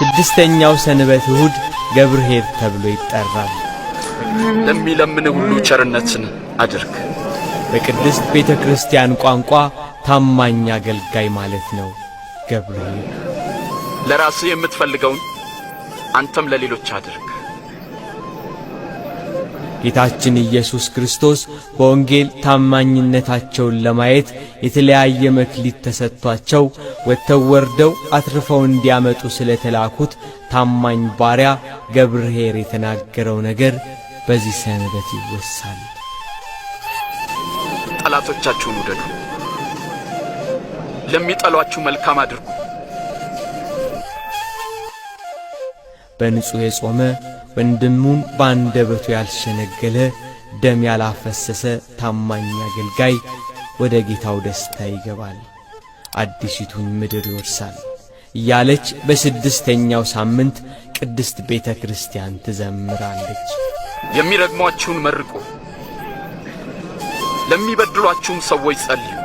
ስድስተኛው ሰንበት እሁድ ገብርኄር ተብሎ ይጠራል። ለሚለምን ሁሉ ቸርነትን አድርግ። በቅድስት ቤተ ክርስቲያን ቋንቋ ታማኝ አገልጋይ ማለት ነው ገብርኄር። ለራስህ የምትፈልገውን አንተም ለሌሎች አድርግ። ጌታችን ኢየሱስ ክርስቶስ በወንጌል ታማኝነታቸውን ለማየት የተለያየ መክሊት ተሰጥቷቸው ወጥተው ወርደው አትርፈው እንዲያመጡ ስለተላኩት ታማኝ ባሪያ ገብርኄር የተናገረው ነገር በዚህ ሰንበት ይወሳል። ጠላቶቻችሁን ውደዱ፣ ለሚጠሏችሁ መልካም አድርጉ። በንጹሕ የጾመ ወንድሙን በአንደበቱ ያልሸነገለ ደም ያላፈሰሰ ታማኝ አገልጋይ ወደ ጌታው ደስታ ይገባል፣ አዲሲቱን ምድር ይወርሳል እያለች በስድስተኛው ሳምንት ቅድስት ቤተ ክርስቲያን ትዘምራለች። የሚረግሟችሁን መርቁ፣ ለሚበድሏችሁም ሰዎች ጸልዩ።